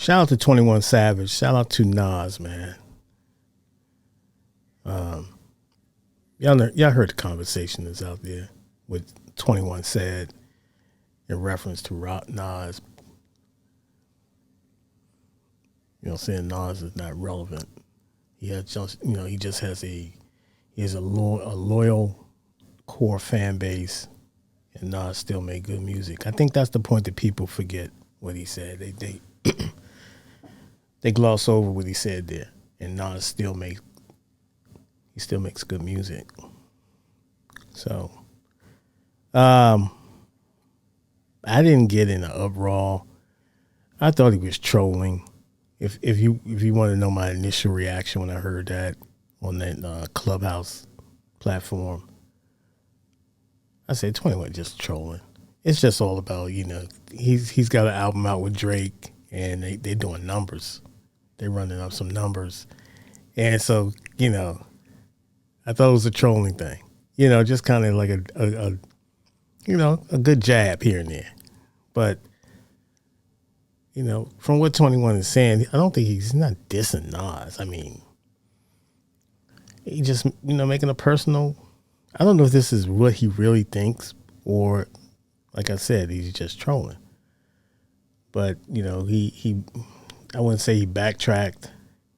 Shout out to 21 Savage. Shout out to Nas, man. Y'all heard the conversation that's out there with 21 said in reference to Nas. Saying Nas is not relevant. He has just, he just has a loyal core fan base, and Nas still make good music. I think that's the point that people forget what he said. They gloss over what he said there, and Nas still makes good music. So, I didn't get in an uproar. I thought he was trolling. If you want to know my initial reaction when I heard that on that Clubhouse platform, I said 21 just trolling. It's just all about he's got an album out with Drake and they're doing numbers. They're running up some numbers, and so I thought it was a trolling thing. Just kind of like a good jab here and there, but. From what 21 is saying, I don't think he's not dissing Nas. I mean, he just, making a personal. I don't know if this is what he really thinks or, like I said, he's just trolling. But, he I wouldn't say he backtracked.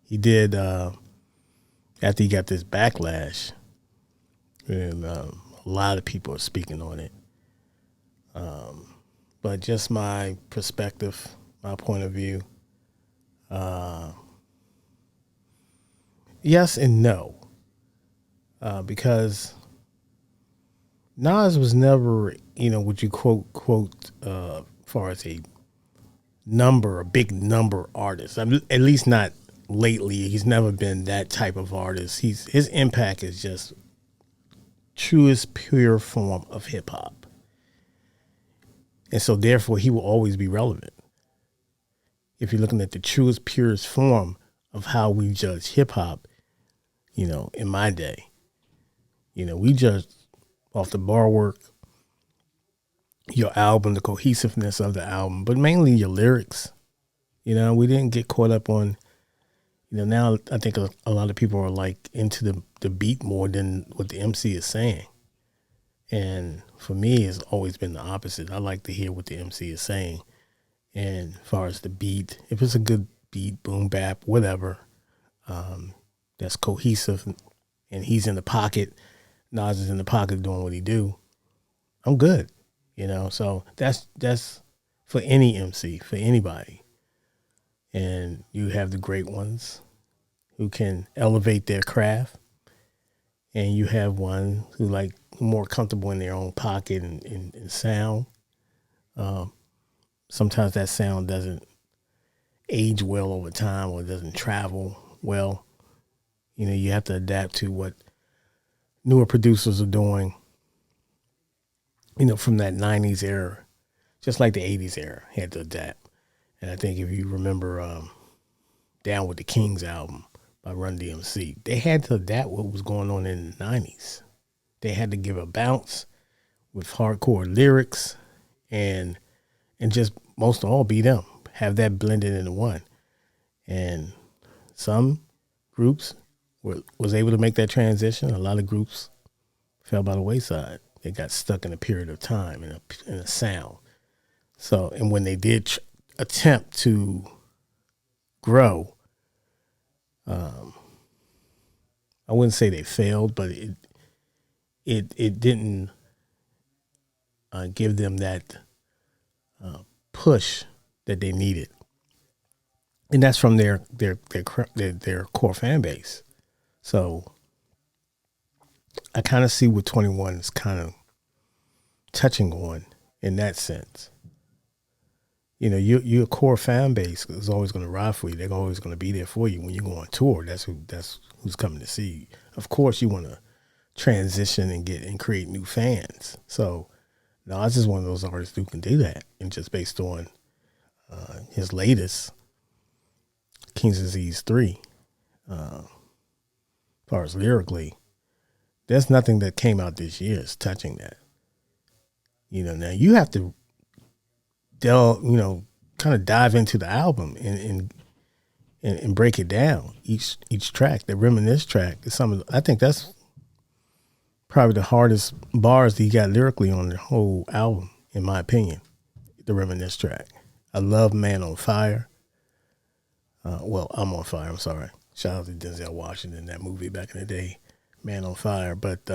He did after he got this backlash. And a lot of people are speaking on it. But just my perspective, my point of view. Yes and no. Because Nas was never, what you quote, far as a big number artist. At least not lately. He's never been that type of artist. His impact is just truest, pure form of hip hop. And so therefore he will always be relevant. If you're looking at the truest, purest form of how we judge hip hop, in my day, we judged off the bar work, your album, the cohesiveness of the album, but mainly your lyrics. We didn't get caught up on, now I think a lot of people are like into the beat more than what the MC is saying. And for me, it's always been the opposite. I like to hear what the MC is saying. And as far as the beat, if it's a good beat, boom, bap, whatever, that's cohesive, and he's in the pocket, Nas is in the pocket doing what he do, I'm good. So that's for any MC, for anybody. And you have the great ones who can elevate their craft, and you have one who more comfortable in their own pocket and sound. Sometimes that sound doesn't age well over time or doesn't travel well. You have to adapt to what newer producers are doing, from that 90s era, just like the 80s era, had to adapt. And I think if you remember Down with the Kings album by Run DMC, they had to adapt what was going on in the 90s. They had to give a bounce with hardcore lyrics and just most of all be them, have that blended into one. And some groups was able to make that transition. A lot of groups fell by the wayside. They got stuck in a period of time in a sound. So, and when they did attempt to grow, I wouldn't say they failed, but it didn't give them that push that they needed, and that's from their core fan base. So I kind of see what 21 is kind of touching on in that sense. Your core fan base is always going to ride for you. They're always going to be there for you when you go on tour. That's who's coming to see you. Of course, you want to transition and create new fans. So Nas is one of those artists who can do that, and just based on his latest King's Disease 3, as far as lyrically, there's nothing that came out this year is touching that. Now you have to delve, kind of dive into the album and break it down each track. The reminisce track is some of I think that's probably the hardest bars that he got lyrically on the whole album, in my opinion. The reminisce track. I love Man on Fire. Well, I'm on Fire. I'm sorry. Shout out to Denzel Washington, that movie back in the day, Man on Fire. But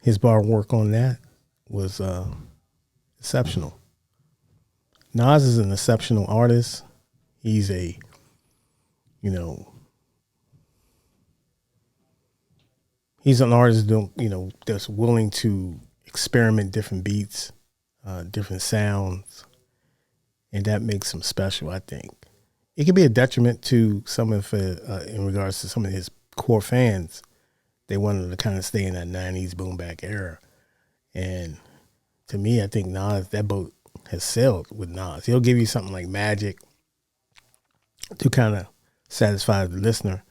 his bar work on that was exceptional. Nas is an exceptional artist. He's a, you know, he's an artist that's willing to experiment different beats, different sounds, and that makes him special. I think it could be a detriment to some of in regards to some of his core fans. They wanted to kind of stay in that '90s boom bap era, and to me, I think Nas, that boat has sailed with Nas. He'll give you something like Magic to kind of satisfy the listener,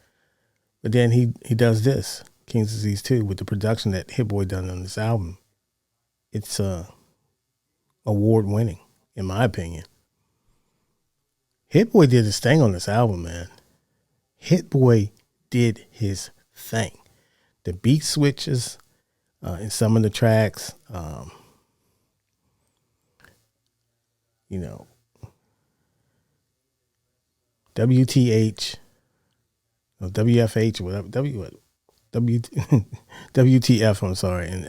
but then he does this King's Disease 2 with the production that Hit Boy done on this album. It's award winning, in my opinion. Hit Boy did his thing on this album, man. Hit Boy did his thing. The beat switches in some of the tracks, WTH, or WFH, or whatever, WTF, I'm sorry, and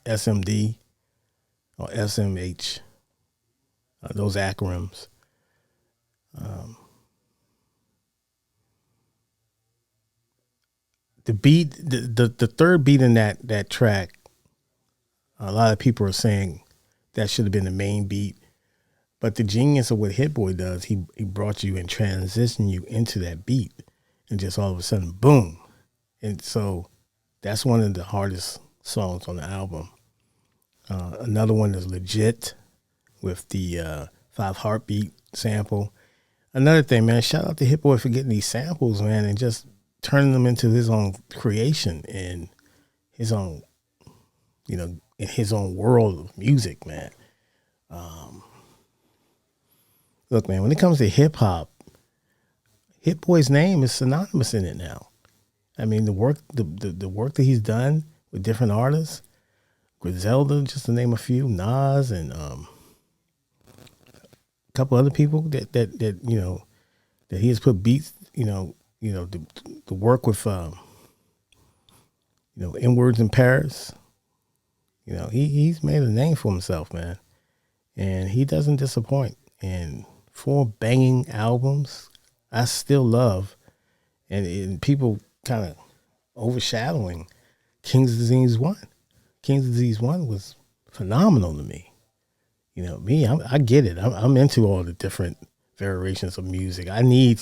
SMD or SMH, those acronyms. The beat, the third beat in that track, a lot of people are saying that should have been the main beat. But the genius of what Hit Boy does, he brought you and transitioned you into that beat, and just all of a sudden, boom. And so that's one of the hardest songs on the album. Another one is Legit with the 5 Heartbeat sample. Another thing, man, shout out to Hit Boy for getting these samples, man, and just turning them into his own creation and his own, in his own world of music, man. Look, man, when it comes to hip hop, Hit Boy's name is synonymous in it now. I mean, the work that he's done with different artists, Griselda, just to name a few, Nas, and a couple other people that he has put beats, the work with Inwards in Paris. He's made a name for himself, man, and he doesn't disappoint. And 4 banging albums, I still love, and people kind of overshadowing King's Disease 1. King's Disease 1 was phenomenal to me. I get it. I'm into all the different variations of music. I need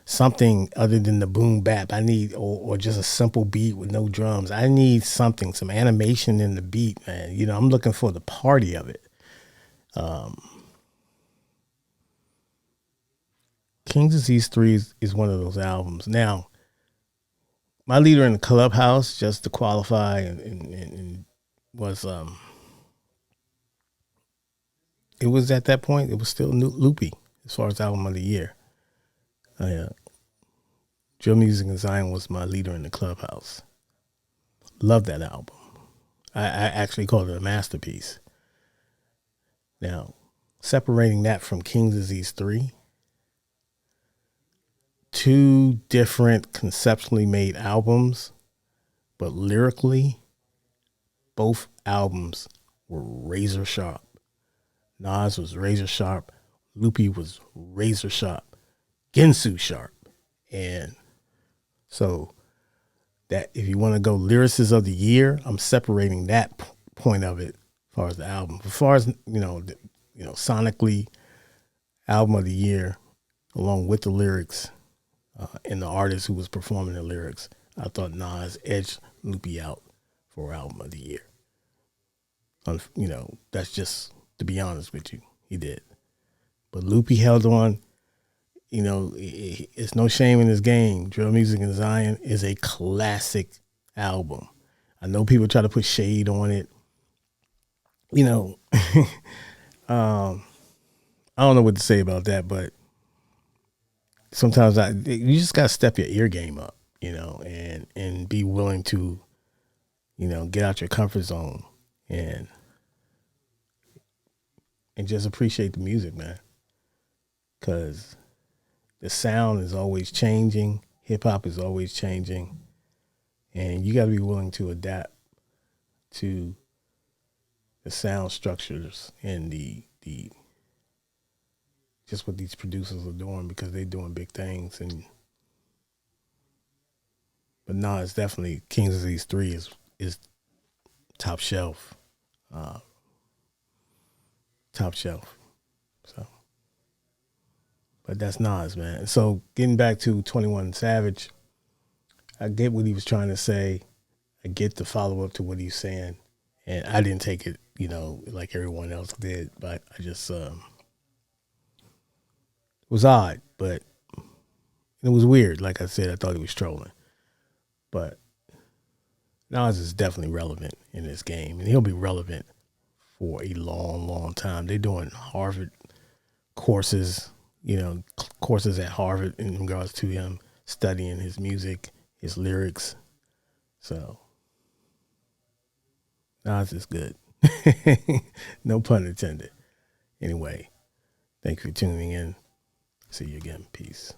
something other than the boom bap. I need, or just a simple beat with no drums. I need some animation in the beat, man. I'm looking for the party of it. King's Disease 3 is one of those albums. Now, my leader in the clubhouse, just to qualify, and was it was at that point, it was still Lupe as far as album of the year. Drill Music and Zion was my leader in the clubhouse. Love that album. I actually called it a masterpiece. Now, separating that from King's Disease 3, 2 different conceptually made albums, but lyrically, both albums were razor sharp. Nas was razor sharp. Lupe was razor sharp. Ginsu sharp. And so that if you want to go lyricist of the year, I'm separating that point of it as far as the album. As far as, sonically, album of the year, along with the lyrics, and the artist who was performing the lyrics, I thought Nas edged Lupe out for album of the year. That's just, to be honest with you, he did. But Lupe held on. It's no shame in this game. Drill Music and Zion is a classic album. I know people try to put shade on it. I don't know what to say about that, but sometimes you just gotta step your ear game up, and be willing to, get out your comfort zone and just appreciate the music, man. Because the sound is always changing, hip hop is always changing, and you got to be willing to adapt to the sound structures and the just what these producers are doing because they're doing big things. And but no, it's definitely Kings of These Three is top shelf, uh, top shelf. So, but that's Nas, man. So getting back to 21 Savage, I get what he was trying to say. I get the follow up to what he's saying, and I didn't take it, like everyone else did. But I just it was odd, but it was weird. Like I said, I thought he was trolling, but Nas is definitely relevant in this game, and he'll be relevant for a long, long time. They're doing Harvard courses, courses at Harvard in regards to him studying his music, his lyrics. So Nas is good. No pun intended. Anyway, thanks for tuning in. See you again. Peace.